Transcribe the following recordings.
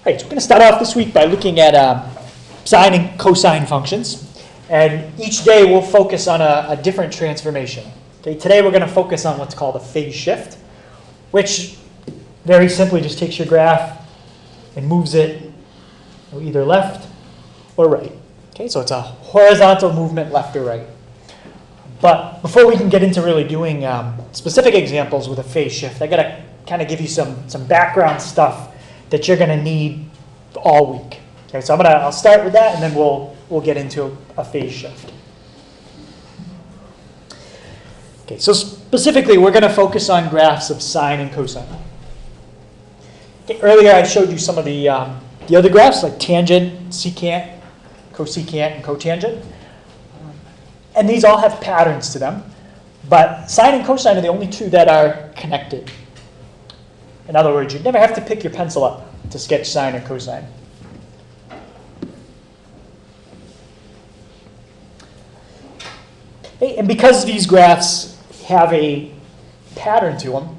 All right, so we're going to start off this week by looking at sine and cosine functions. And each day we'll focus on a different transformation. Okay, today we're going to focus on what's called a phase shift, which very simply just takes your graph and moves it either left or right. Okay, so it's a horizontal movement left or right. But before we can get into really doing specific examples with a phase shift, I got to kind of give you some background stuff that you're going to need all week. Okay, so I'll start with that, and then we'll get into a phase shift. Okay, so specifically, we're going to focus on graphs of sine and cosine. Okay, earlier, I showed you some of the other graphs, like tangent, secant, cosecant, and cotangent. And these all have patterns to them, but sine and cosine are the only two that are connected. In other words, you'd never have to pick your pencil up to sketch sine or cosine. Okay, and because these graphs have a pattern to them,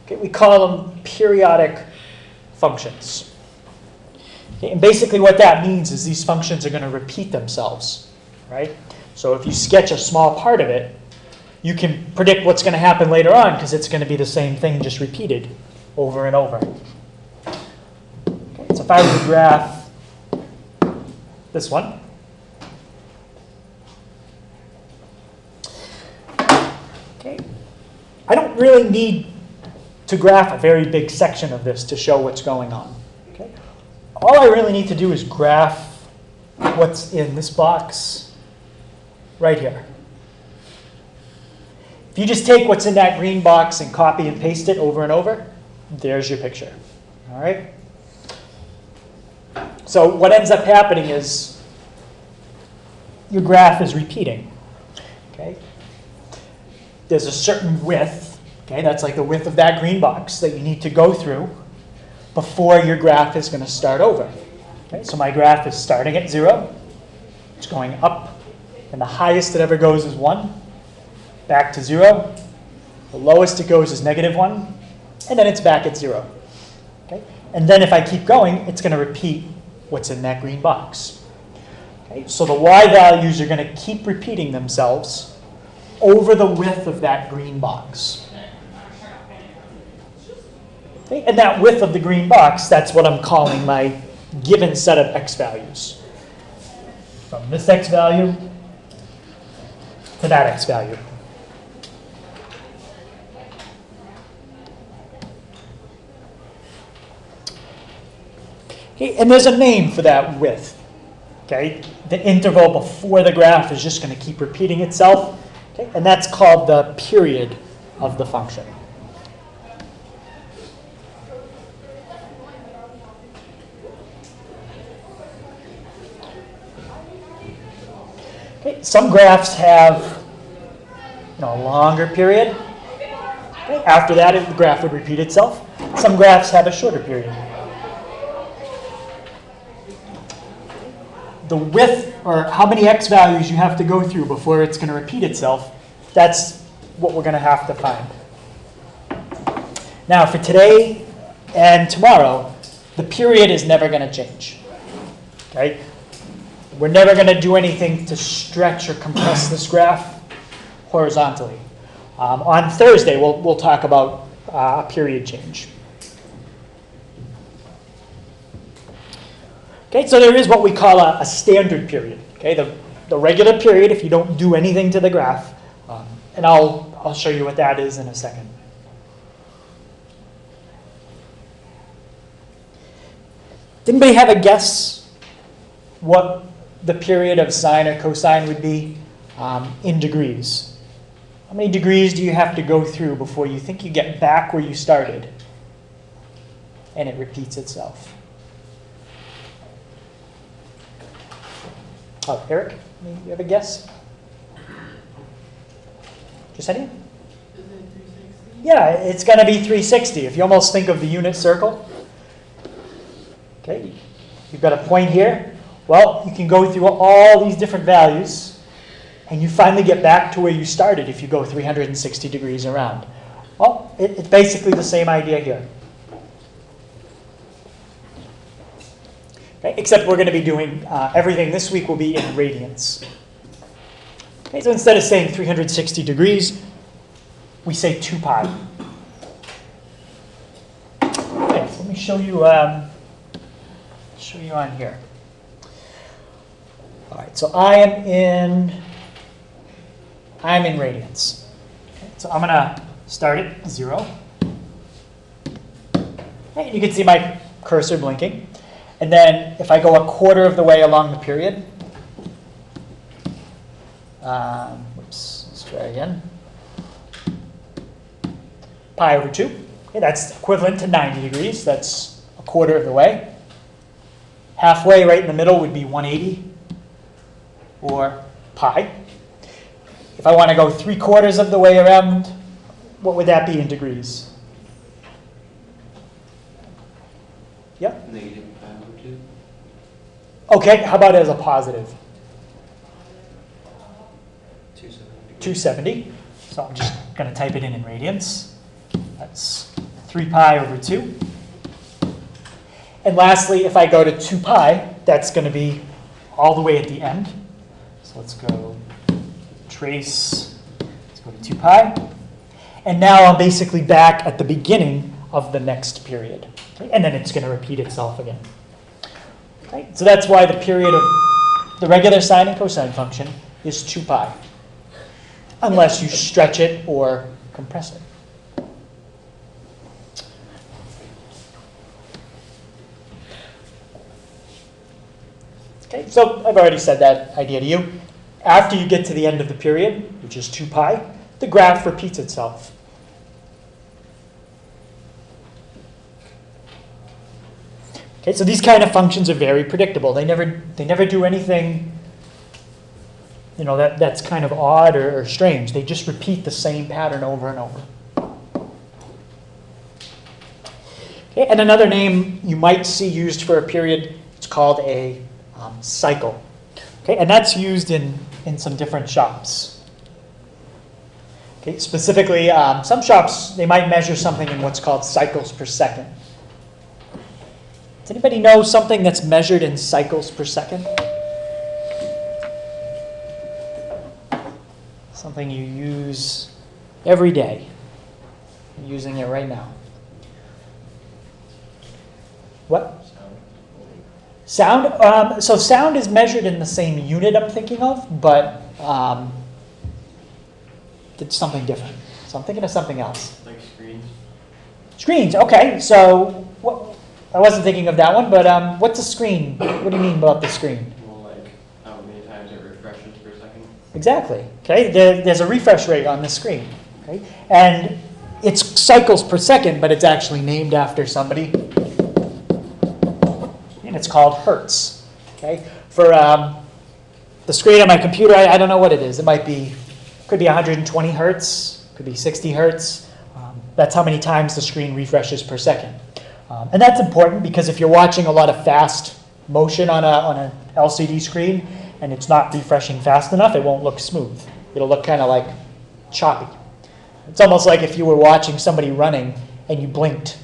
okay, we call them periodic functions. Okay, and basically what that means is these functions are going to repeat themselves, right? So if you sketch a small part of it, you can predict what's going to happen later on because it's going to be the same thing just repeated over and over. Okay, so if I were to graph this one, okay, I don't really need to graph a very big section of this to show what's going on. Okay? All I really need to do is graph what's in this box right here. If you just take what's in that green box and copy and paste it over and over, there's your picture. All right? So what ends up happening is your graph is repeating. Okay? There's a certain width, okay, that's like the width of that green box that you need to go through before your graph is going to start over. Okay? So my graph is starting at 0, it's going up, and the highest it ever goes is 1, back to 0. The lowest it goes is -1, and then it's back at 0. Okay? And then if I keep going, it's going to repeat what's in that green box. Okay? So the y values are going to keep repeating themselves over the width of that green box. Okay? And that width of the green box, that's what I'm calling my given set of x values. From this x value to that x value. Okay, and there's a name for that width. Okay, the interval before the graph is just going to keep repeating itself, okay, and that's called the period of the function. Okay, some graphs have a longer period. Okay, after that, the graph would repeat itself. Some graphs have a shorter period. The width, or how many x values you have to go through before it's going to repeat itself, that's what we're going to have to find. Now, for today and tomorrow, the period is never going to change. Okay? We're never going to do anything to stretch or compress this graph horizontally. On Thursday, we'll talk about a period change. Okay, so there is what we call a standard period. Okay, the regular period if you don't do anything to the graph, and I'll show you what that is in a second. Did anybody have a guess what the period of sine or cosine would be in degrees? How many degrees do you have to go through before you think you get back where you started and it repeats itself? Oh, Eric, you have a guess? Just any? Yeah, it's going to be 360. If you almost think of the unit circle. Okay, you've got a point here. Well, you can go through all these different values, and you finally get back to where you started if you go 360 degrees around. Well, it's basically the same idea here. Okay? Except we're going to be doing, everything this week will be in radians. Okay, so instead of saying 360 degrees, we say 2 pi. Okay, so let me show you on here. All right, so I'm in radians. Okay, so I'm going to start at 0. Okay, you can see my cursor blinking. And then if I go 1/4 of the way along the period, whoops, let's try again. Pi over 2. Okay, that's equivalent to 90 degrees. That's 1/4 of the way. Halfway right in the middle would be 180 or pi. If I want to go 3/4 of the way around, what would that be in degrees? Yep. Negative pi over 2. Okay, how about as a positive? 270. 270. So I'm just going to type it in radians. That's 3 pi over 2. And lastly, if I go to 2 pi, that's going to be all the way at the end. So let's go trace, let's go to 2 pi. And now I'm basically back at the beginning of the next period. Okay? And then it's going to repeat itself again. Okay? So that's why the period of the regular sine and cosine function is 2 pi, unless you stretch it or compress it. Okay, so I've already said that idea to you. After you get to the end of the period, which is 2 pi, the graph repeats itself. Okay, so these kind of functions are very predictable. They never do anything, that's kind of odd or strange. They just repeat the same pattern over and over. Okay, and another name you might see used for a period, it's called a cycle. Okay, and that's used in some different shops. Okay, specifically, some shops, they might measure something in what's called cycles per second. Does anybody know something that's measured in cycles per second? Something you use every day. I'm using it right now. What? Sound? So sound is measured in the same unit I'm thinking of, but it's something different. So I'm thinking of something else. Like screens? Screens, okay. So I wasn't thinking of that one, but what's a screen? What do you mean about the screen? Well, like how many times it refreshes per second? Exactly. Okay, there's a refresh rate on the screen. Okay, and it's cycles per second, but it's actually named after somebody, and it's called hertz. Okay, for the screen on my computer, I don't know what it is. It could be 120 hertz, could be 60 hertz. That's how many times the screen refreshes per second. And that's important because if you're watching a lot of fast motion on an LCD screen and it's not refreshing fast enough, it won't look smooth. It'll look kind of like choppy. It's almost like if you were watching somebody running and you blinked,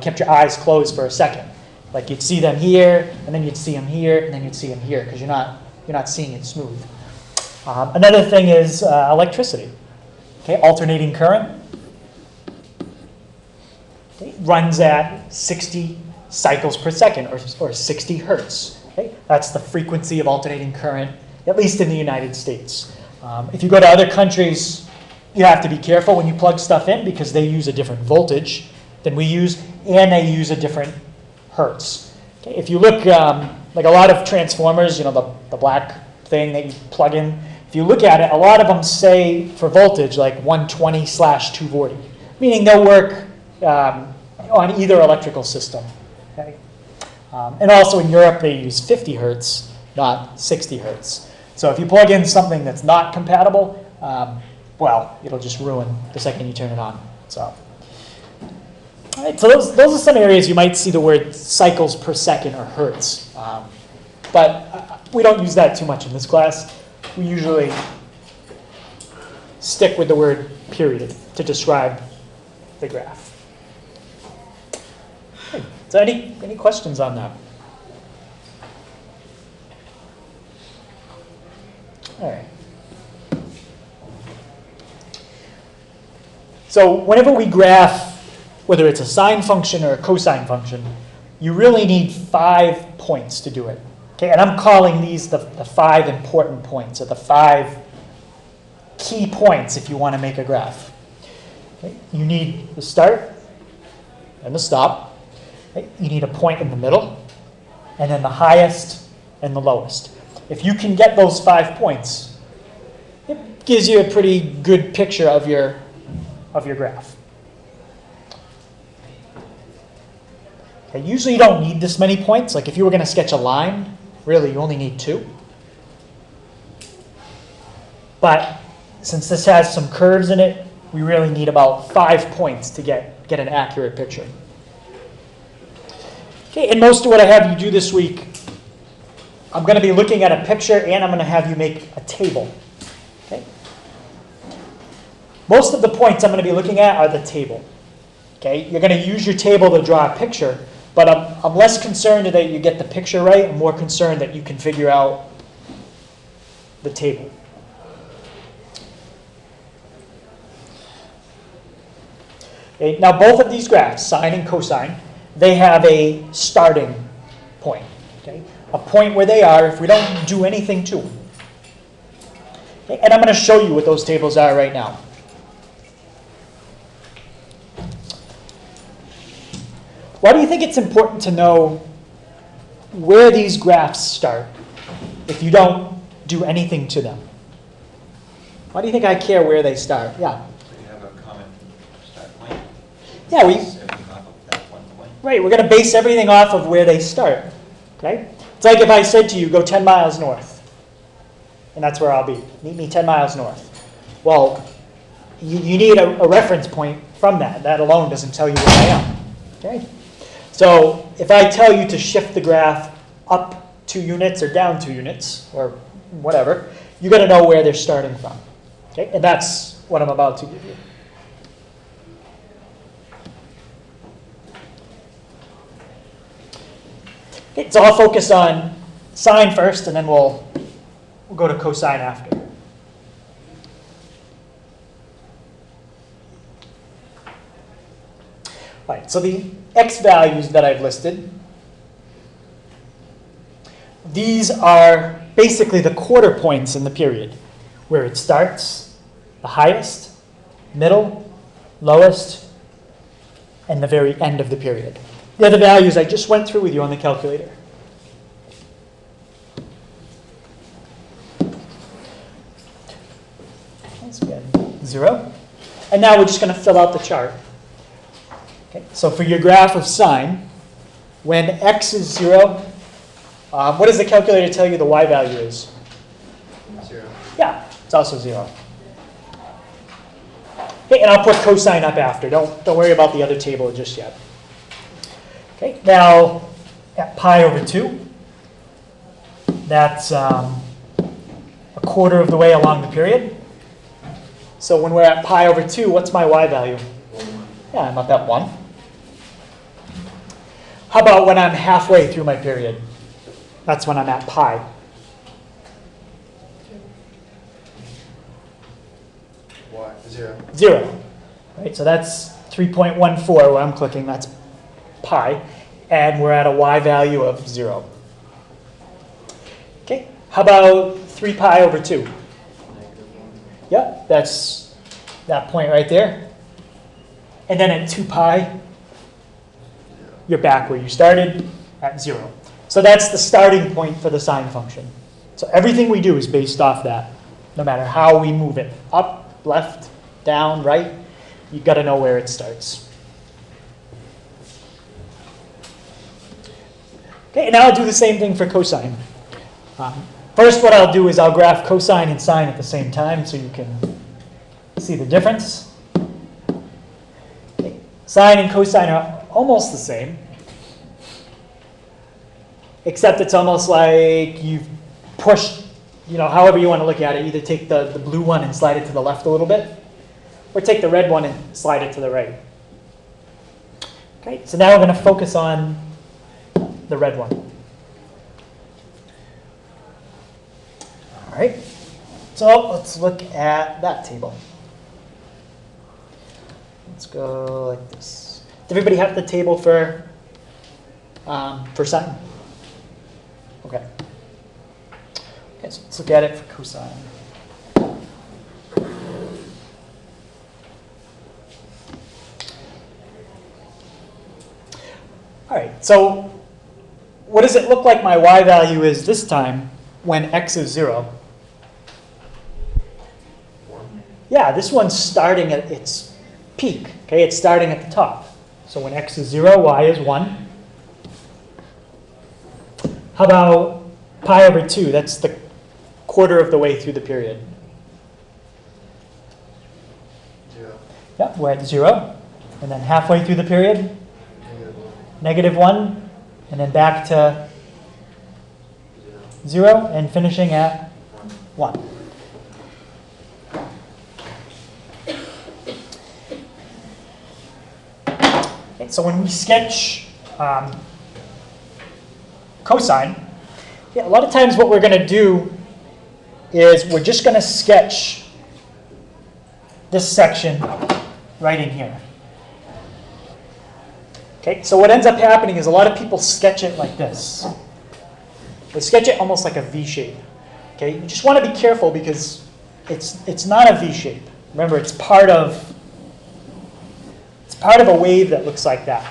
kept your eyes closed for a second. Like you'd see them here, and then you'd see them here, and then you'd see them here because you're not seeing it smooth. Another thing is electricity. Okay, alternating current. Okay, runs at 60 cycles per second, or 60 hertz. Okay? That's the frequency of alternating current, at least in the United States. If you go to other countries, you have to be careful when you plug stuff in because they use a different voltage than we use, and they use a different hertz. Okay? If you look, like a lot of transformers, the black thing that you plug in, if you look at it, a lot of them say for voltage like 120/240, meaning they'll work on either electrical system. Okay? And also in Europe, they use 50 hertz, not 60 hertz. So if you plug in something that's not compatible, it'll just ruin the second you turn it on. So, all right, so those are some areas you might see the word cycles per second or hertz. But we don't use that too much in this class. We usually stick with the word period to describe the graph. Okay. So any questions on that? All right. So whenever we graph, whether it's a sine function or a cosine function, you really need 5 points to do it. Okay, and I'm calling these the 5 important points, or the 5 key points if you want to make a graph. Okay, you need the start and the stop. Okay, you need a point in the middle, and then the highest and the lowest. If you can get those 5 points, it gives you a pretty good picture of your graph. Okay, usually you don't need this many points. Like if you were going to sketch a line, really you only need 2. But since this has some curves in it, we really need about 5 points to get an accurate picture. Okay, and most of what I have you do this week, I'm going to be looking at a picture and I'm going to have you make a table. Okay? Most of the points I'm going to be looking at are the table. Okay? You're going to use your table to draw a picture, but I'm less concerned that you get the picture right. I'm more concerned that you can figure out the table. Okay, now both of these graphs, sine and cosine, they have a starting point. Okay? A point where they are if we don't do anything to them. Okay? And I'm going to show you what those tables are right now. Why do you think it's important to know where these graphs start if you don't do anything to them? Why do you think I care where they start? Yeah. So you have a common start point. Yeah, Base everything off of that one point. right, we're going to base everything off of where they start. Okay? It's like if I said to you, go 10 miles north. And that's where I'll be. Meet me 10 miles north. Well, you need a reference point from that. That alone doesn't tell you where I am. Okay? So if I tell you to shift the graph up 2 units or down 2 units, or whatever, you got to know where they're starting from. Okay? And that's what I'm about to give you. Okay, so I'll focus on sine first, and then we'll go to cosine after. All right, so the x values that I've listed, these are basically the quarter points in the period, where it starts, the highest, middle, lowest, and the very end of the period. The other values I just went through with you on the calculator. That's good. 0. And now we're just going to fill out the chart. Okay, so for your graph of sine, when x is 0, what does the calculator tell you the y value is? 0. Yeah, it's also 0. Okay, and I'll put cosine up after. Don't worry about the other table just yet. Okay, now at pi over 2, that's a quarter of the way along the period. So when we're at pi over 2, what's my y value? Yeah, I'm up at 1. How about when I'm halfway through my period? That's when I'm at pi. Y, 0. 0. Right, so that's 3.14 where I'm clicking. That's pi. And we're at a y value of 0. Okay, how about 3 pi over 2? -1. Yeah, that's that point right there. And then at 2 pi, you're back where you started at 0. So that's the starting point for the sine function. So everything we do is based off that, no matter how we move it. Up, left, down, right. You've got to know where it starts. Okay, and now I'll do the same thing for cosine. First, what I'll do is I'll graph cosine and sine at the same time so you can see the difference. Okay. Sine and cosine are almost the same, except it's almost like you've pushed, however you want to look at it. Either take the blue one and slide it to the left a little bit, or take the red one and slide it to the right. Okay, so now we're going to focus on the red one. All right. So let's look at that table. Let's go like this. Does everybody have the table for sine? Okay. Okay, so let's look at it for cosine. All right, so what does it look like my y value is this time when x is 0? Yeah, this one's starting at its peak. Okay, it's starting at the top. So when x is 0, y is 1. How about pi over 2? That's the quarter of the way through the period. 0. Yeah, we're at 0. And then halfway through the period, -1. And then back to 0 and finishing at 1. Okay, so when we sketch cosine, a lot of times what we're going to do is we're just going to sketch this section right in here. Okay, so what ends up happening is a lot of people sketch it like this. They sketch it almost like a V shape. Okay, you just want to be careful because it's not a V shape. Remember, it's part of a wave that looks like that.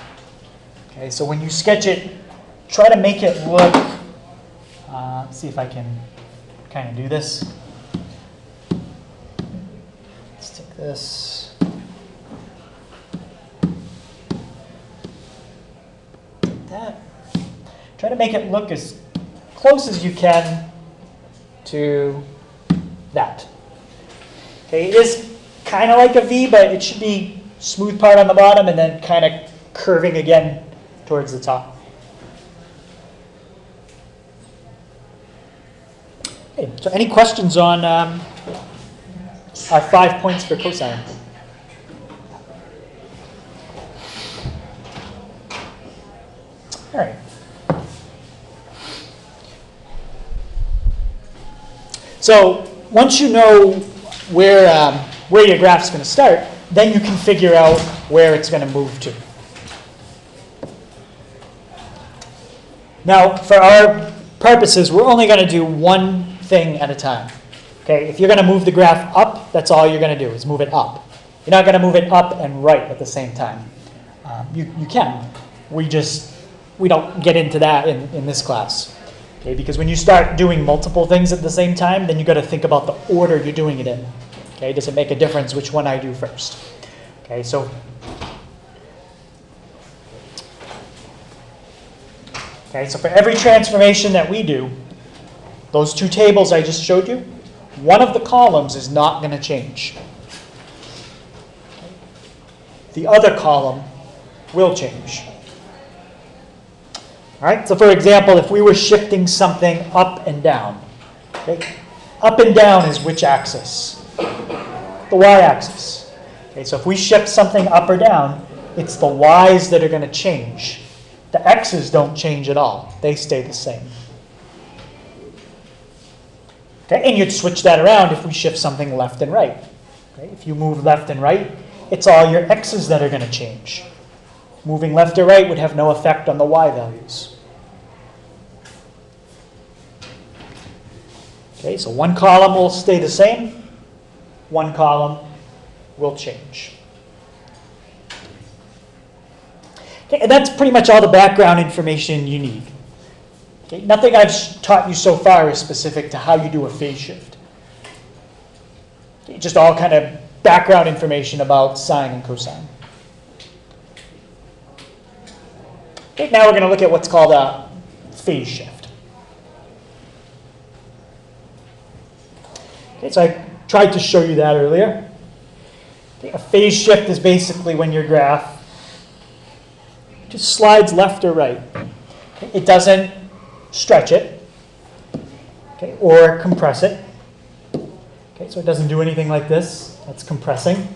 Okay, so when you sketch it, try to make it look. Let's see if I can kind of do this. Let's take this. That. Try to make it look as close as you can to that. Okay, it is kind of like a V, but it should be smooth part on the bottom and then kind of curving again towards the top. Okay, so any questions on our 5 points for cosine? All right. So once you know where your graph's going to start, then you can figure out where it's going to move to. Now, for our purposes, we're only going to do one thing at a time. Okay, if you're going to move the graph up, that's all you're going to do is move it up. You're not going to move it up and right at the same time. You can. We don't get into that in this class. Okay, because when you start doing multiple things at the same time, then you've got to think about the order you're doing it in. Okay, does it make a difference which one I do first? Okay, so for every transformation that we do, those two tables I just showed you, one of the columns is not going to change. The other column will change. All right, so for example, if we were shifting something up and down, okay, up and down is which axis? The y-axis. Okay, so if we shift something up or down, it's the y's that are going to change. The x's don't change at all. They stay the same. Okay, and you'd switch that around if we shift something left and right. Okay, if you move left and right, it's all your x's that are going to change. Moving left or right would have no effect on the y values. Okay, so one column will stay the same. One column will change. Okay, and that's pretty much all the background information you need. Okay, nothing I've taught you so far is specific to how you do a phase shift. Okay, just all kind of background information about sine and cosine. Okay, now we're going to look at what's called a phase shift. Okay, so I tried to show you that earlier. Okay, a phase shift is basically when your graph just slides left or right. Okay, it doesn't stretch it, okay, or compress it. Okay, so it doesn't do anything like this. That's compressing.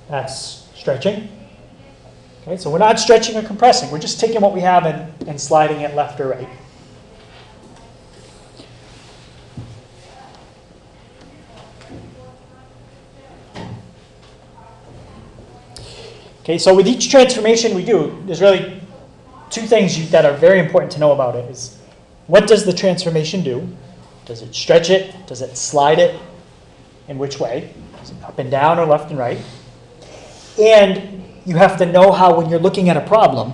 That's stretching. Okay, so we're not stretching or compressing. We're just taking what we have and sliding it left or right. Okay, so with each transformation we do, there's really two things that are very important to know about it. Is what does the transformation do? Does it stretch it? Does it slide it? In which way? Is it up and down or left and right? And you have to know how, when you're looking at a problem,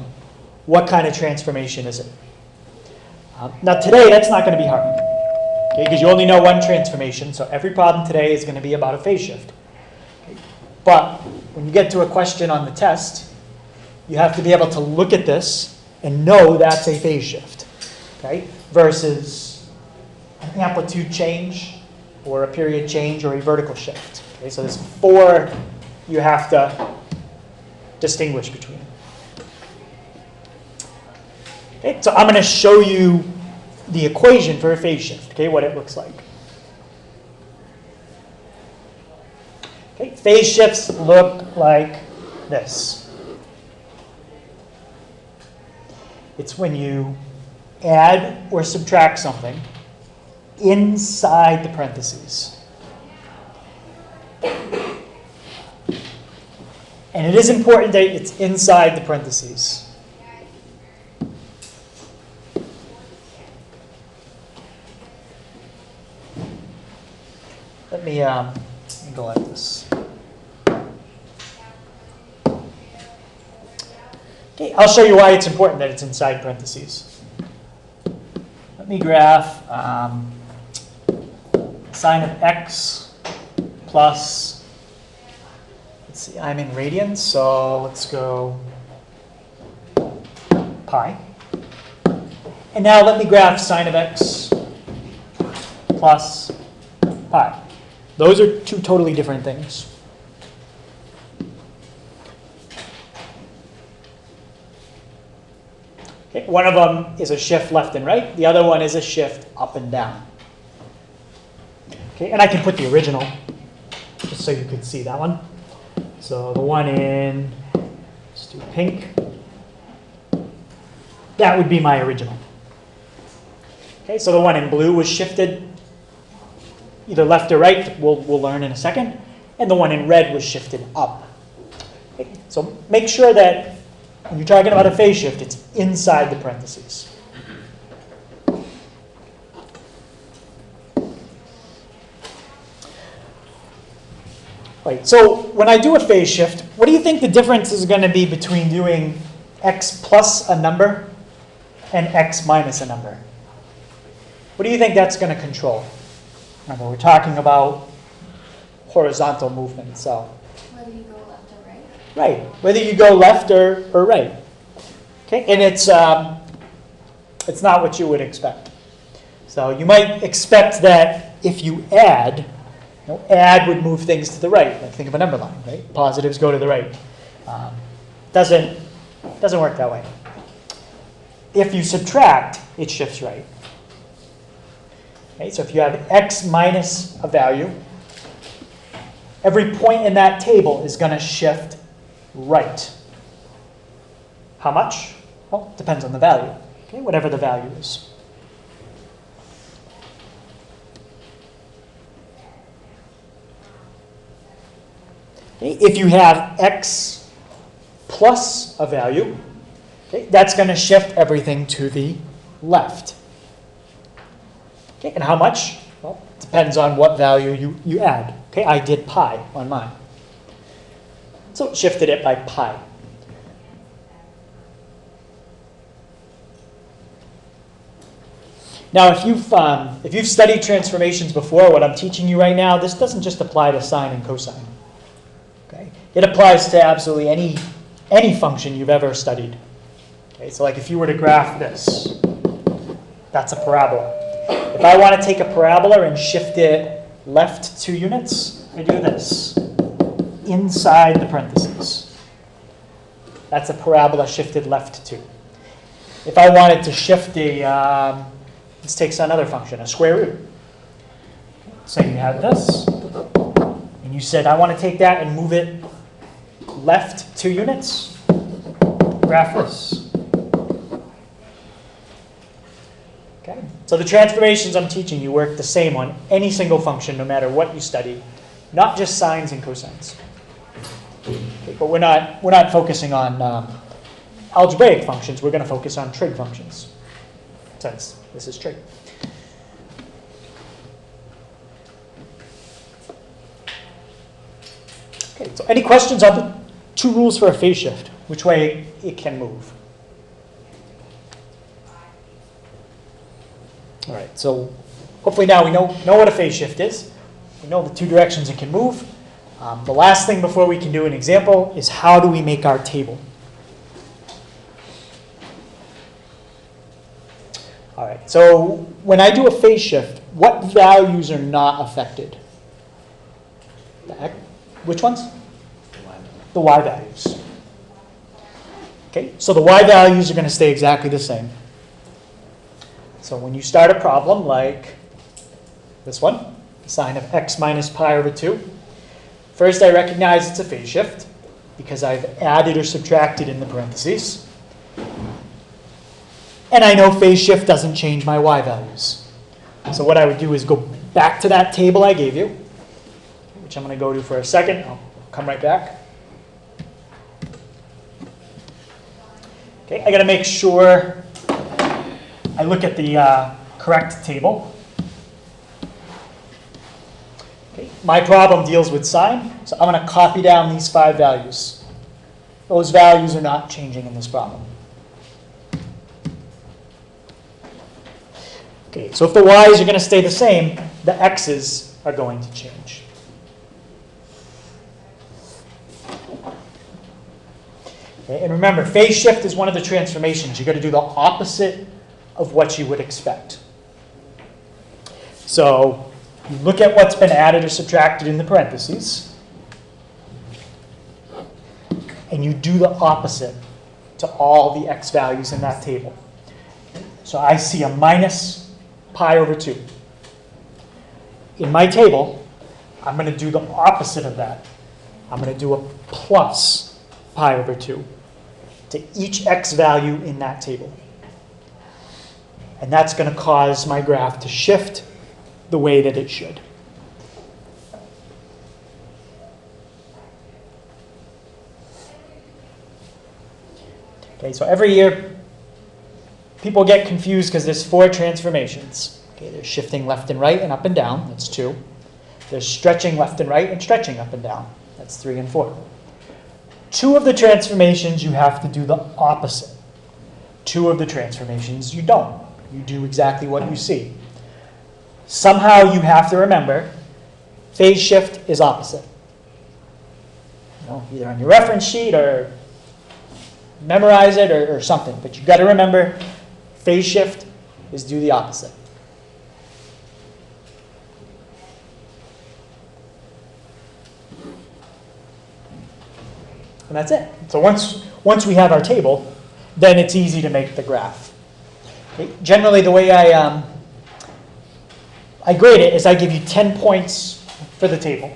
what kind of transformation is it? Now today, that's not going to be hard, okay, because you only know one transformation, so every problem today is going to be about a phase shift. Okay. But when you get to a question on the test, you have to be able to look at this and know that's a phase shift, okay, versus an amplitude change or a period change or a vertical shift. Okay, so there's 4 you have to distinguish between. Okay, so I'm going to show you the equation for a phase shift, okay, what it looks like. Okay, phase shifts look like this. It's when you add or subtract something inside the parentheses. And it is important that it's inside the parentheses. Let me go like this. Okay, I'll show you why it's important that it's inside parentheses. Let me graph sine of x plus, let's see, I'm in radians, so let's go pi. And now let me graph sine of x plus pi. Those are two totally different things. Okay, one of them is a shift left and right. The other one is a shift up and down. Okay, and I can put the original just so you could see that one. So the one in, let's do pink. That would be my original. Okay, so the one in blue was shifted either left or right, we'll learn in a second. And the one in red was shifted up. Okay, so make sure that when you're talking about a phase shift, it's inside the parentheses. Right, so when I do a phase shift, what do you think the difference is going to be between doing x plus a number and x minus a number? What do you think that's going to control? Remember, we're talking about horizontal movement, so. Whether you go left or right? Right, whether you go left or right. Okay, and it's not what you would expect. So you might expect that if you add, add would move things to the right. Like think of a number line, right? Positives go to the right. Doesn't work that way. If you subtract, it shifts right. Okay, so if you have x minus a value, every point in that table is going to shift right. How much? Well, it depends on the value. Okay, whatever the value is. Okay, if you have x plus a value, okay, that's going to shift everything to the left. Okay, and how much? Well, it depends on what value you add. Okay, I did pi on mine. So it shifted it by pi. Now, if you've studied transformations before, what I'm teaching you right now, this doesn't just apply to sine and cosine. Okay, it applies to absolutely any function you've ever studied. Okay, so like if you were to graph this, that's a parabola. If I want to take a parabola and shift it left 2 units, I do this inside the parentheses. That's a parabola shifted left 2. If I wanted to shift let's take another function, a square root. So you have this, and you said, I want to take that and move it left 2 units. Graph this. Okay. So the transformations I'm teaching you work the same on any single function, no matter what you study, not just sines and cosines. Okay. but we're not focusing on algebraic functions. We're going to focus on trig functions, since this is trig. Okay, so any questions on the two rules for a phase shift? Which way it can move? All right, so hopefully now we know what a phase shift is. We know the two directions it can move. The last thing before we can do an example is how do we make our table? All right, so when I do a phase shift, what values are not affected? Which ones? The y values. Okay, so the y values are going to stay exactly the same. So when you start a problem like this one, sine of x minus pi over 2, first I recognize it's a phase shift because I've added or subtracted in the parentheses. And I know phase shift doesn't change my y values. So what I would do is go back to that table I gave you, which I'm going to go to for a second. I'll come right back. Okay, I got to make sure I look at the correct table. Okay, my problem deals with sine, so I'm going to copy down these 5 values. Those values are not changing in this problem. Okay, so if the y's are going to stay the same, the x's are going to change. Okay, and remember, phase shift is one of the transformations. You've got to do the opposite of what you would expect. So you look at what's been added or subtracted in the parentheses, and you do the opposite to all the x values in that table. So I see a minus pi over 2. In my table, I'm going to do the opposite of that. I'm going to do a plus pi over 2 to each x value in that table. And that's going to cause my graph to shift the way that it should. Okay, so every year, people get confused because there's 4 transformations. Okay, there's shifting left and right and up and down. That's 2. There's stretching left and right and stretching up and down. That's 3 and 4. 2 of the transformations you have to do the opposite. 2 of the transformations you don't. You do exactly what you see. Somehow you have to remember phase shift is opposite. Either on your reference sheet or memorize it or something. But you've got to remember phase shift is do the opposite. And that's it. So once we have our table, then it's easy to make the graph. Okay? Generally, the way I grade it is I give you 10 points for the table.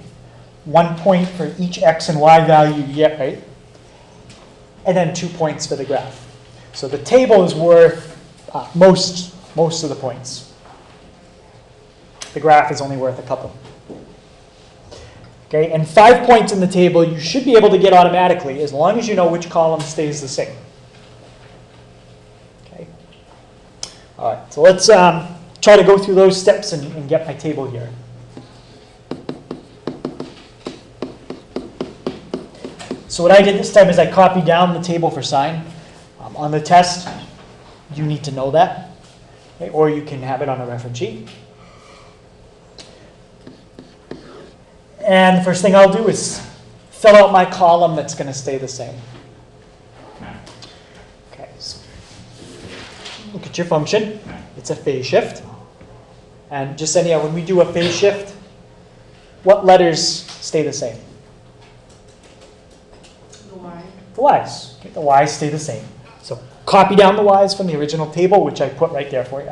1 point for each x and y value you get right, and then 2 points for the graph. So the table is worth most of the points. The graph is only worth a couple. Okay, and 5 points in the table you should be able to get automatically as long as you know which column stays the same. Okay. All right, so let's try to go through those steps and get my table here. So what I did this time is I copied down the table for sine. On the test, you need to know that, okay, or you can have it on a reference sheet. And the first thing I'll do is fill out my column that's going to stay the same. Okay, so look at your function. It's a phase shift. And just anyhow, when we do a phase shift, what letters stay the same? The y. The y's. Okay, the y's stay the same. So copy down the y's from the original table, which I put right there for you.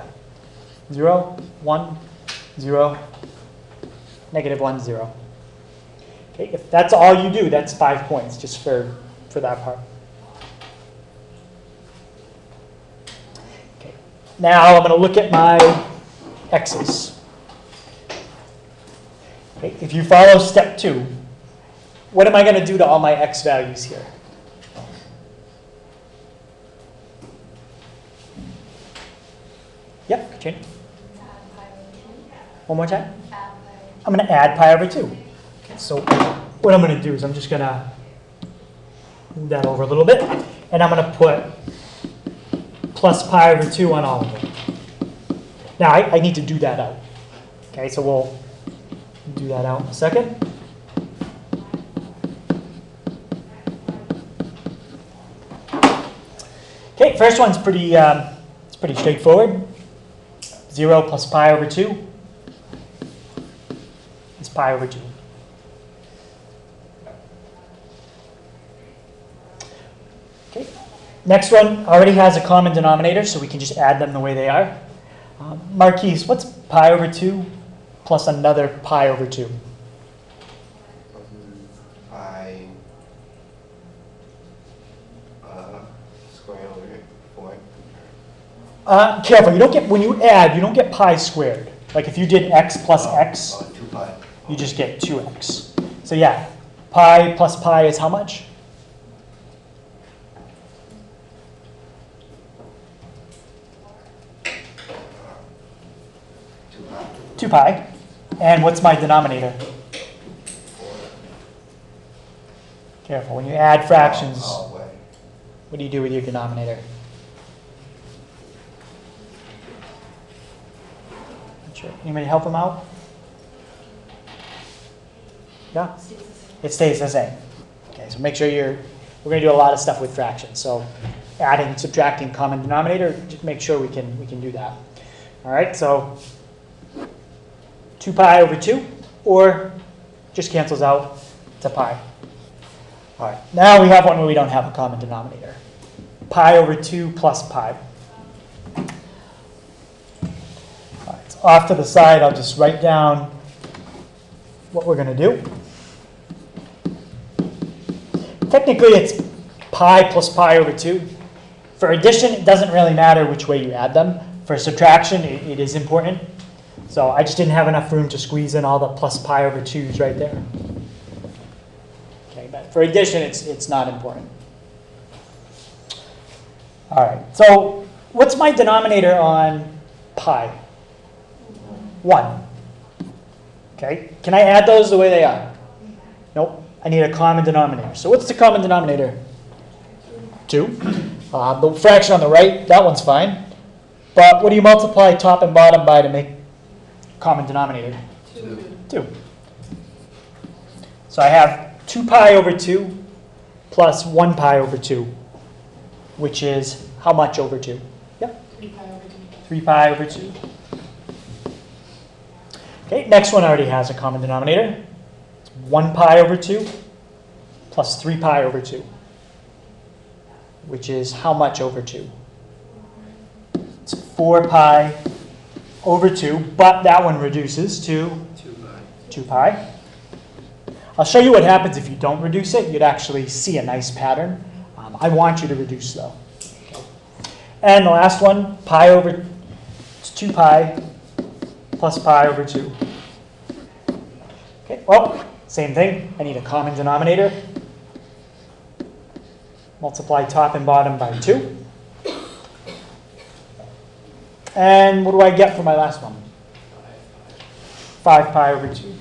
0, 1, 0, -1, 0. Okay, if that's all you do, that's 5 points just for that part. Okay, now I'm going to look at my x's. Okay, if you follow step 2, what am I going to do to all my x values here? Yep, Katrina. Add pi over 2. One more time. Add pi I'm going to add pi over 2. Okay, so what I'm going to do is I'm just going to move that over a little bit, and I'm going to put plus pi over 2 on all of them. Now, I need to do that out. Okay, so we'll do that out in a second. Okay, first one's it's pretty straightforward. 0 plus pi over 2 is pi over 2. Okay, next one already has a common denominator, so we can just add them the way they are. Marquise, what's pi over 2 plus another pi over 2? Pi square over 4. Careful, you don't get, when you add, you don't get pi squared. Like if you did x plus x, 2 pi. you just get 2x. So yeah, pi plus pi is how much? Two pi. 2 pi. And what's my denominator? Careful, when you add fractions, Oh, wait. what do you do with your denominator? Not sure. Anybody help him out? Yeah? It stays the same. Okay, so make sure we're going to do a lot of stuff with fractions. So adding, subtracting common denominator, just make sure we can do that. All right, so 2 pi over 2, or just cancels out to pi. All right, now we have one where we don't have a common denominator. Pi over 2 plus pi. All right, so off to the side, I'll just write down what we're going to do. Technically, it's pi plus pi over 2. For addition, it doesn't really matter which way you add them. For subtraction, it is important. So I just didn't have enough room to squeeze in all the plus pi over 2's right there. Okay, but for addition, it's not important. All right, so what's my denominator on pi? 1. Okay, can I add those the way they are? Nope, I need a common denominator. So what's the common denominator? 2. The fraction on the right, that one's fine. But what do you multiply top and bottom by to make common denominator? 2. So I have 2 pi over 2 plus 1 pi over 2, which is how much over 2? Yep. 3 pi over 2. 3 pi over 2. Okay, next one already has a common denominator. It's 1 pi over 2 plus 3 pi over 2, which is how much over 2? It's 4 pi over 2, but that one reduces to 2 pi. 2 pi. I'll show you what happens if you don't reduce it. You'd actually see a nice pattern. I want you to reduce though. Okay. And the last one, pi over 2 pi plus pi over 2. Okay, well, same thing. I need a common denominator. Multiply top and bottom by 2. And what do I get for my last one? 5 pi over 2.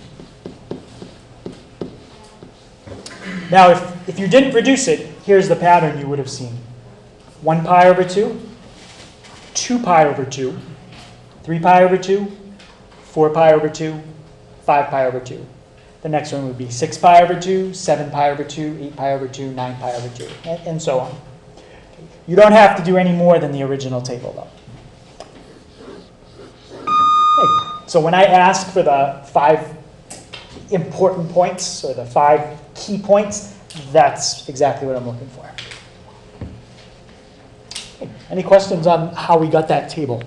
Now, if you didn't reduce it, here's the pattern you would have seen. 1 pi over 2, 2 pi over 2, 3 pi over 2, 4 pi over 2, 5 pi over 2. The next one would be 6 pi over 2, 7 pi over 2, 8 pi over 2, 9 pi over 2, and so on. You don't have to do any more than the original table, though. Okay. So when I ask for the 5 important points, or the 5 key points, that's exactly what I'm looking for. Okay. Any questions on how we got that table?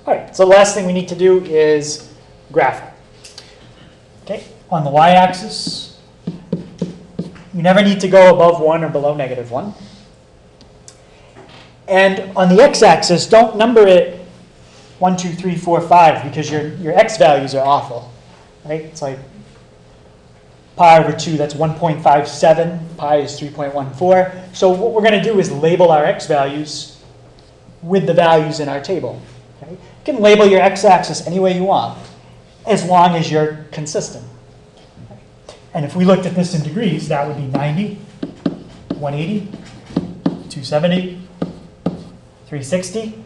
All right, so the last thing we need to do is graph it. Okay, on the y-axis, you never need to go above 1 or below -1. And on the x-axis, don't number it 1, 2, 3, 4, 5 because your x values are awful, right? It's like pi over 2, that's 1.57. Pi is 3.14. So what we're going to do is label our x values with the values in our table. Okay? You can label your x-axis any way you want, as long as you're consistent. And if we looked at this in degrees, that would be 90, 180, 270, 360.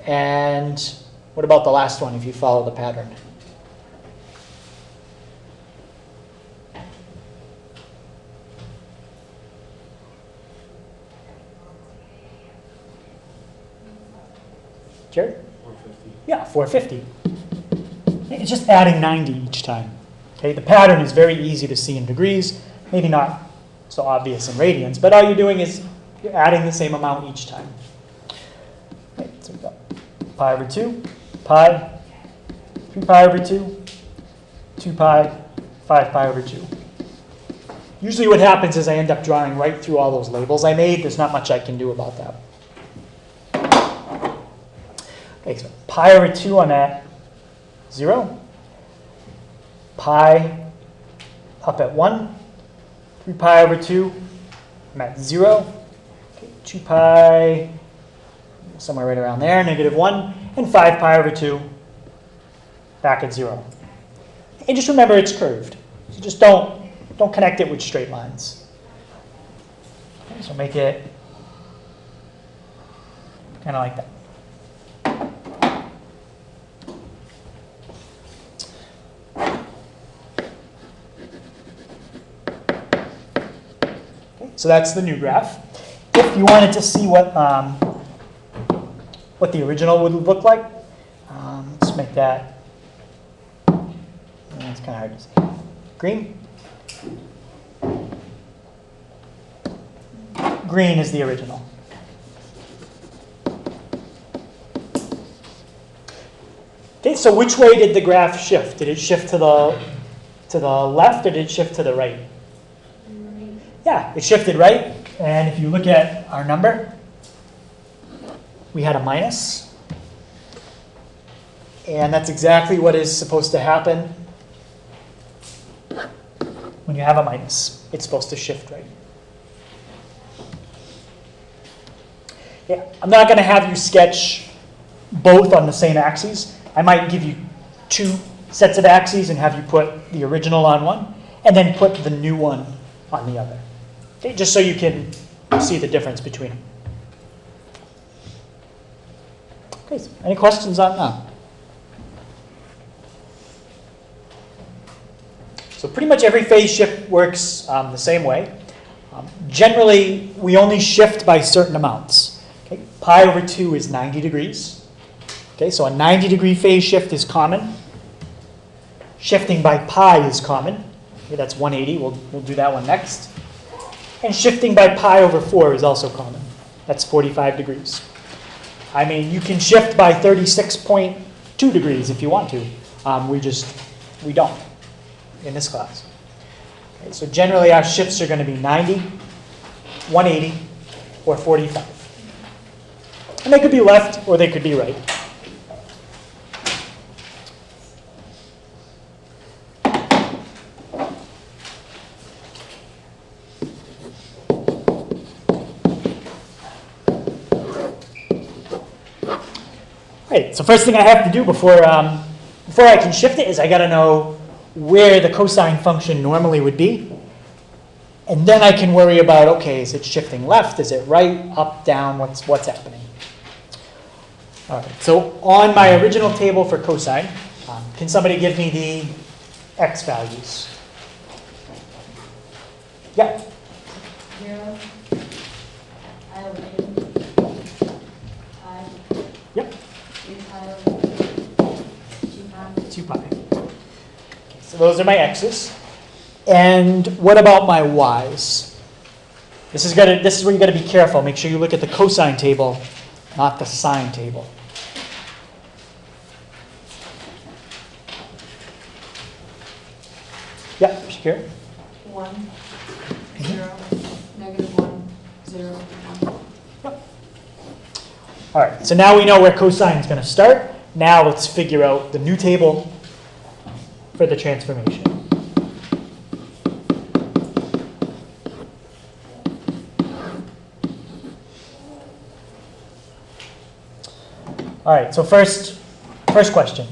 And what about the last one if you follow the pattern? Jared? 450. Yeah, 450. It's just adding 90 each time. Okay, the pattern is very easy to see in degrees, maybe not so obvious in radians, but all you're doing is you're adding the same amount each time. Okay, so we've got pi over 2, pi, 3 pi over 2, 2 pi, 5 pi over 2. Usually what happens is I end up drawing right through all those labels I made. There's not much I can do about that. Okay, so pi over 2, I'm at 0. Pi up at 1. 3 pi over 2, I'm at 0. Okay, 2 pi, somewhere right around there, -1. And 5 pi over 2, back at 0. And just remember it's curved. So just don't connect it with straight lines. Okay, so make it kind of like that. So that's the new graph. If you wanted to see what the original would look like, let's make that, it's kind of hard to see. Green? Green is the original. Okay, so which way did the graph shift? Did it shift to the left or did it shift to the right? Yeah, it shifted right, and if you look at our number, we had a minus, and that's exactly what is supposed to happen when you have a minus. It's supposed to shift right. Yeah, I'm not going to have you sketch both on the same axes. I might give you 2 sets of axes and have you put the original on one, and then put the new one on the other. Okay, just so you can see the difference between them. Okay, so any questions on that? So pretty much every phase shift works the same way. Generally, we only shift by certain amounts. Okay, pi over 2 is 90 degrees. Okay, so a 90-degree phase shift is common. Shifting by pi is common. Okay, that's 180. We'll do that one next. And shifting by pi over 4 is also common. That's 45 degrees. I mean, you can shift by 36.2 degrees if you want to. We don't in this class. Okay, so generally our shifts are going to be 90, 180, or 45. And they could be left or they could be right. Right, so first thing I have to do before I can shift it is I got to know where the cosine function normally would be. And then I can worry about, okay, is it shifting left? Is it right? Up, down? What's happening? All right, so on my original table for cosine, can somebody give me the x values? Yeah. 0, I over 2, pi, Yep. 3 pi over 2 pi, 2 pi. Okay, so those are my x's. And what about my y's? This is where you got to be careful. Make sure you look at the cosine table, not the sine table. Yeah, Shakira? 1, Mhm. 0, -1, 0, 1. All right, so now we know where cosine is going to start. Now let's figure out the new table for the transformation. All right, so first question.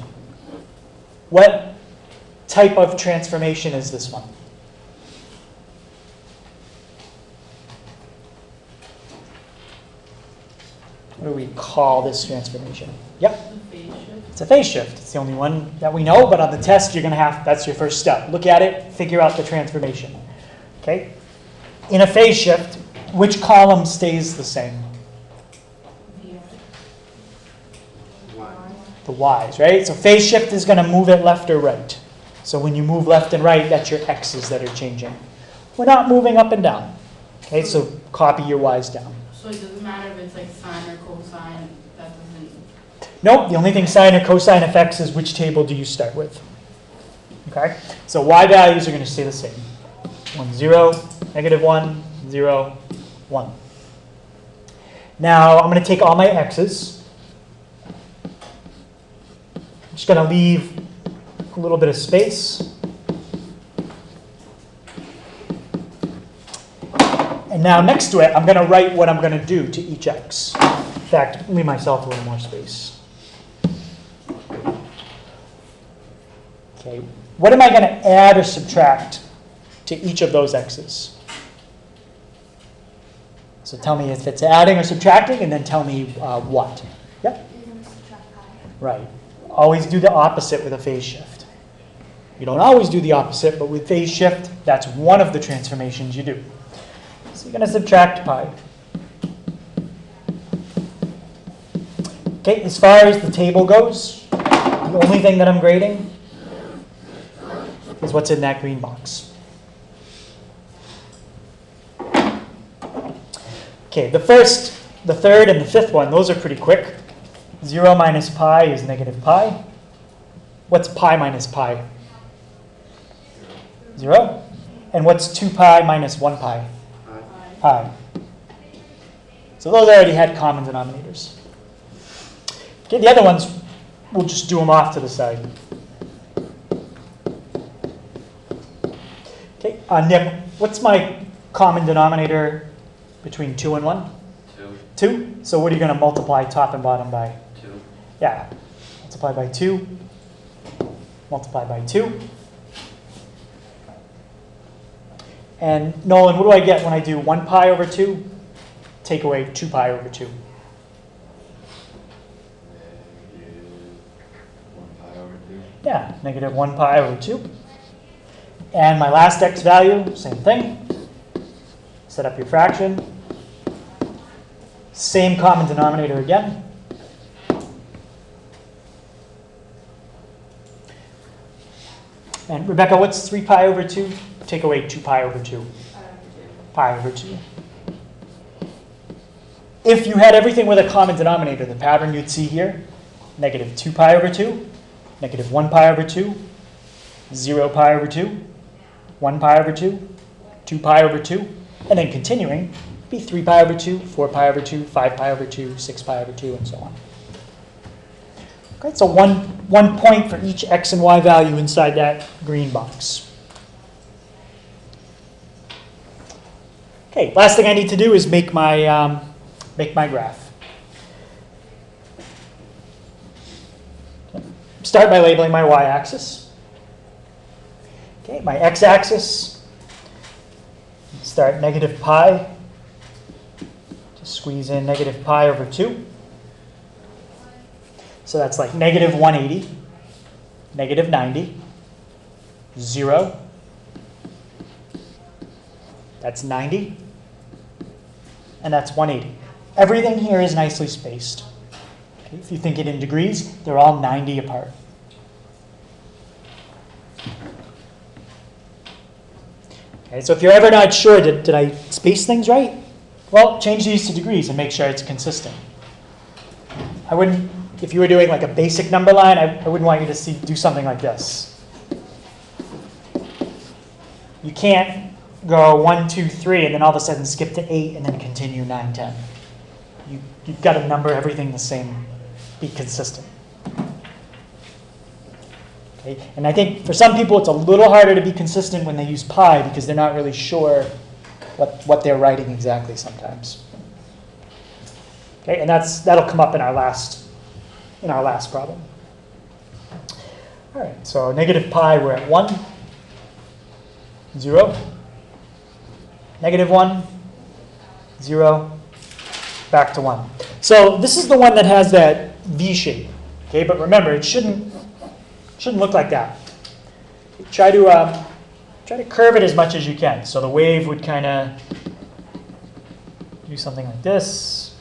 What type of transformation is this one? What do we call this transformation? Yep. It's a phase shift. It's the only one that we know, but on the test, you're going to have, that's your first step. Look at it, figure out the transformation. Okay? In a phase shift, which column stays the same? The y's, right? So phase shift is going to move it left or right. So when you move left and right, that's your x's that are changing. We're not moving up and down. Okay, so copy your y's down. So it doesn't matter if it's like sine or cosine, that doesn't... Nope, the only thing sine or cosine affects is which table do you start with. Okay, so y values are going to stay the same. 1, 0, -1, 0, 1. Now I'm going to take all my x's. I'm just going to leave a little bit of space. And now next to it, I'm going to write what I'm going to do to each x. In fact, leave myself a little more space. Okay, what am I going to add or subtract to each of those x's? So tell me if it's adding or subtracting, and then tell me what. Yep. Right. Always do the opposite with a phase shift. You don't always do the opposite, but with phase shift, that's one of the transformations you do. So you're going to subtract pi. Okay, as far as the table goes, the only thing that I'm grading is what's in that green box. Okay, the first, the third, and the fifth one, those are pretty quick. 0 minus pi is negative pi. What's pi minus pi? 0. And what's 2 pi minus 1 pi? Pi. So those already had common denominators. Okay, the other ones, we'll just do them off to the side. Okay, Nick, what's my common denominator between 2 and 1? 2. 2. So what are you going to multiply top and bottom by? 2. Yeah, multiply by 2, multiply by 2. And Nolan, what do I get when I do 1 pi over 2? Take away 2 pi over 2. Yeah, negative 1 pi over 2. And my last x value, same thing. Set up your fraction. Same common denominator again. And Rebecca, what's 3 pi over 2? Take away 2 pi over 2. Pi over 2. If you had everything with a common denominator, the pattern you'd see here, negative 2 pi over 2, negative 1 pi over 2, 0 pi over 2, 1 pi over 2, 2 pi over 2, and then continuing, be 3 pi over 2, 4 pi over 2, 5 pi over 2, 6 pi over 2, and so on. Okay, so one point for each x and y value inside that green box. Okay, last thing I need to do is make my graph. Okay. Start by labeling my y-axis. Okay, my x-axis. Start negative pi. Just squeeze in negative pi over 2. So that's like negative 180, negative 90, 0. That's 90. And that's 180. Everything here is nicely spaced. Okay, if you think it in degrees, they're all 90 apart. Okay, so if you're ever not sure, did I space things right? Well, change these to degrees and make sure it's consistent. I wouldn't, if you were doing like a basic number line, I wouldn't want you to do something like this. You can't go 1, 2, 3, and then all of a sudden skip to 8 and then continue 9, 10. You You've got to number everything the same, be consistent. Okay? And I think for some people it's a little harder to be consistent when they use pi because they're not really sure what they're writing exactly sometimes. Okay, and that'll come up in our last problem. All right, so negative pi, we're at 1, 0, negative 1, 0, back to 1. So this is the one that has that V shape. Okay, but remember, it shouldn't look like that. Try to curve it as much as you can. So the wave would kind of do something like this,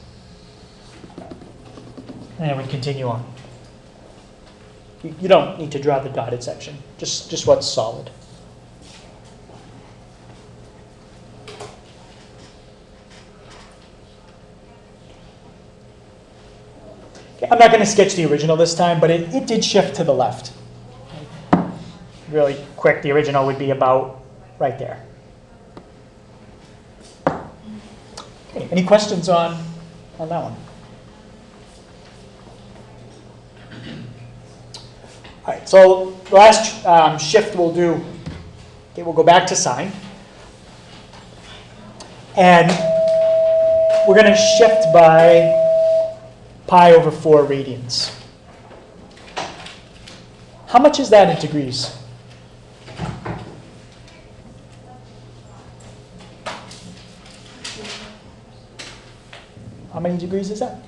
and it would continue on. You don't need to draw the dotted section, just what's solid. Okay, I'm not going to sketch the original this time, but it did shift to the left. Really quick, the original would be about right there. Okay, any questions on that one? All right, so the last shift we'll do, okay, we'll go back to sine. And we're going to shift by pi over 4 radians. How much is that in degrees? How many degrees is that?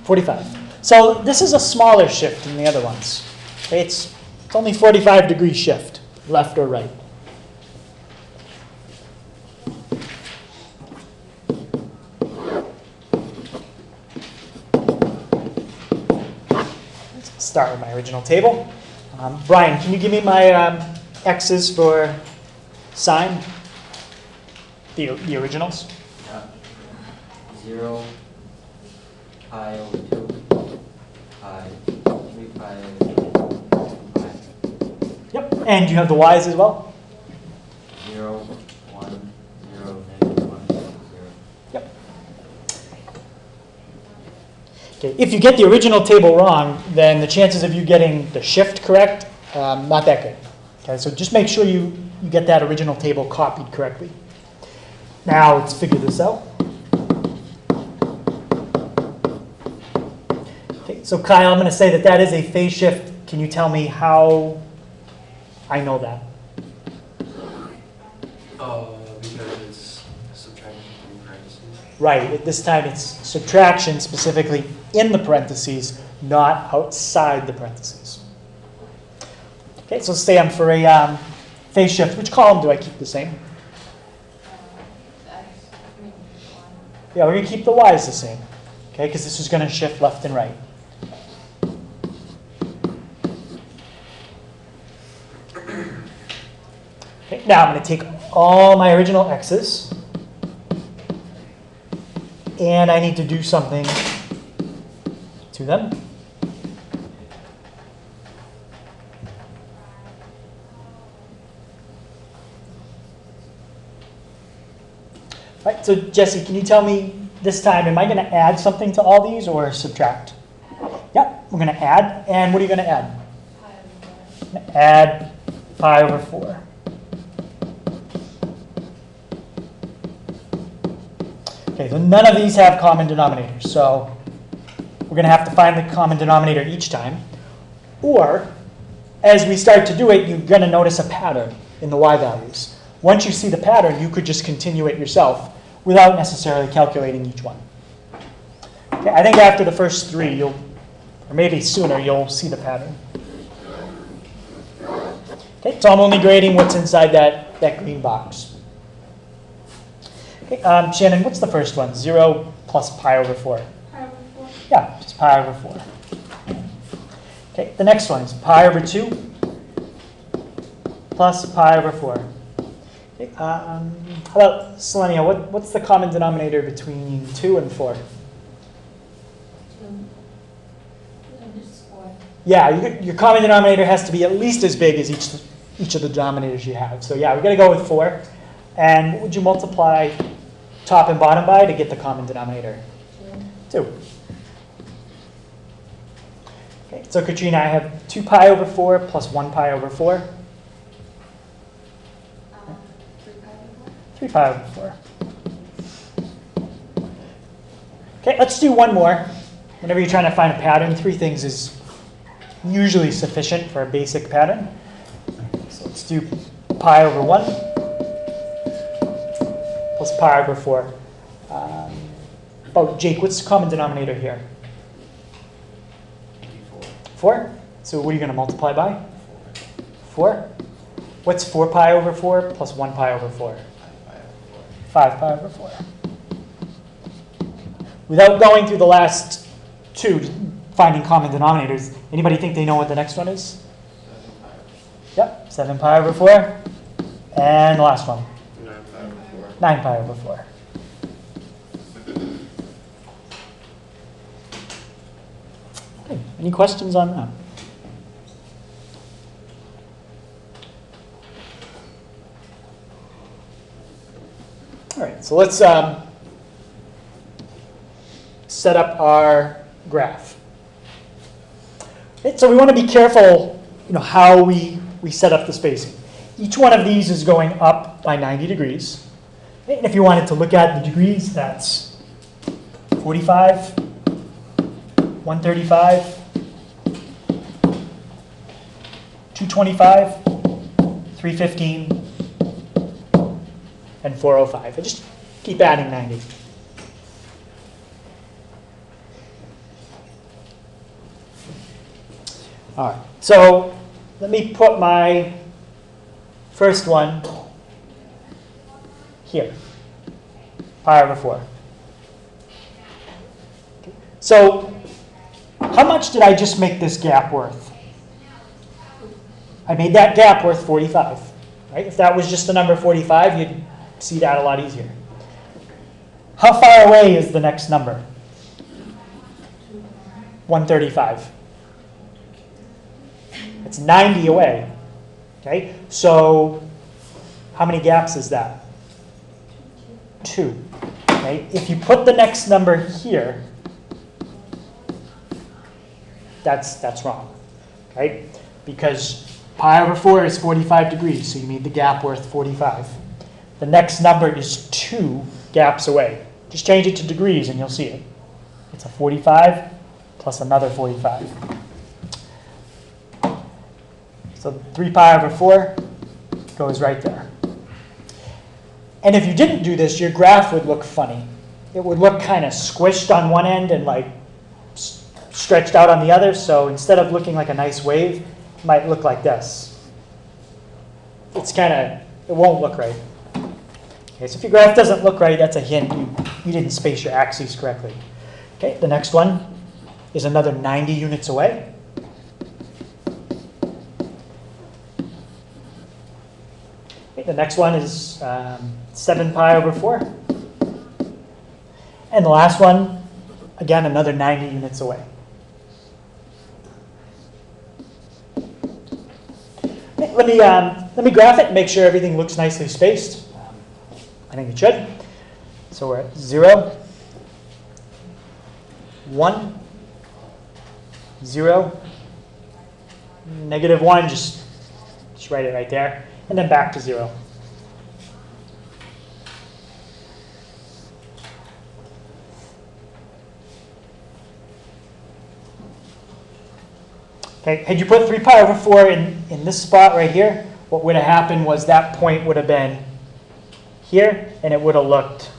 45. So this is a smaller shift than the other ones. Okay, it's only 45 degree shift, left or right. Let's start with my original table. Brian, can you give me my x's for sine? The originals? Yeah. 0, pi over 2, pi, 3 pi over 2, pi. Yep. And you have the y's as well? 0, 1, 0, negative 1, 0. Yep. Okay. If you get the original table wrong, then the chances of you getting the shift correct, not that good. Okay, so just make sure you get that original table copied correctly. Now let's figure this out. Okay, so Kyle, I'm going to say that is a phase shift. Can you tell me how I know that? Because it's subtraction from parentheses. Right, at this time it's subtraction specifically in the parentheses, not outside the parentheses. Okay, so say I'm for a phase shift. Which column do I keep the same? Yeah, we're going to keep the y's the same, okay, because this is going to shift left and right. Okay, now I'm going to take all my original x's, and I need to do something to them. All right, so Jesse, can you tell me this time, am I going to add something to all these or subtract? Yep, we're going to add. And what are you going to add? I'm going to add pi over 4. Okay, so none of these have common denominators. So we're going to have to find the common denominator each time. Or, as we start to do it, you're going to notice a pattern in the y values. Once you see the pattern, you could just continue it yourself without necessarily calculating each one. Okay, I think after the first 3, or maybe sooner, you'll see the pattern. Okay, so I'm only grading what's inside that green box. Okay, Shannon, what's the first one? 0 plus pi over 4. Pi over 4. Yeah, just pi over 4. Okay, the next one is pi over 2 plus pi over 4. Okay, how about Selenia? What's the common denominator between 2 and 4? 2. Just 4. Yeah, your common denominator has to be at least as big as each of the denominators you have. So yeah, we're going to go with 4. And what would you multiply top and bottom by to get the common denominator? 2. Okay, so Katrina, I have 2 pi over 4 plus 1 pi over 4. 3 pi over 4. Okay, let's do one more. Whenever you're trying to find a pattern, 3 things is usually sufficient for a basic pattern. So let's do pi over 1 plus pi over 4. Oh, Jake, what's the common denominator here? 4. So what are you going to multiply by? 4. What's 4 pi over 4 plus 1 pi over 4? 5 pi over 4. Without going through the last 2, finding common denominators, anybody think they know what the next one is? 7 pi over 4. Yep, 7 pi over 4. And the last one? 9 pi over 4. 9 pi over 4. Okay, any questions on that? All right, so let's set up our graph. Okay, so we want to be careful, how we set up the spacing. Each one of these is going up by 90 degrees. Okay, and if you wanted to look at the degrees, that's 45, 135, 225, 315, and 405. I just keep adding 90. All right, so let me put my first one here, pi over 4. Okay. So how much did I just make this gap worth? I made that gap worth 45. Right? If that was just the number 45, you'd see that a lot easier. How far away is the next number? 135. It's 90 away. Okay? So how many gaps is that? 2. Okay? If you put the next number here, that's wrong. Okay? Because pi over 4 is 45 degrees, so you made the gap worth 45. The next number is 2 gaps away. Just change it to degrees and you'll see it. It's a 45 plus another 45. So 3 pi over 4 goes right there. And if you didn't do this, your graph would look funny. It would look kind of squished on one end and like stretched out on the other. So instead of looking like a nice wave, it might look like this. It won't look right. Okay, so if your graph doesn't look right, that's a hint you didn't space your axes correctly. Okay, the next one is another 90 units away. Okay, the next one is 7 pi over 4. And the last one, again, another 90 units away. Okay, let me graph it and make sure everything looks nicely spaced. I think it should. So we're at 0, 1, 0, -1, just write it right there, and then back to 0. Okay, had you put 3 pi over 4 in this spot right here, what would have happened was that point would have been here, and it would have looked,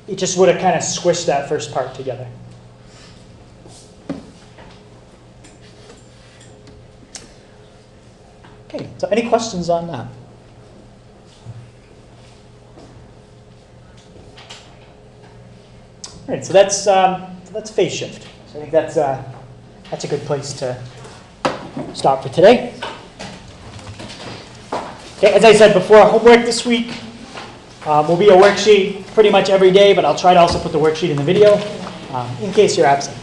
it just would have kind of squished that first part together. Okay, so any questions on that? All right, so that's phase shift. So I think that's a good place to stop for today. Okay, as I said before, homework this week will be a worksheet pretty much every day, but I'll try to also put the worksheet in the video in case you're absent.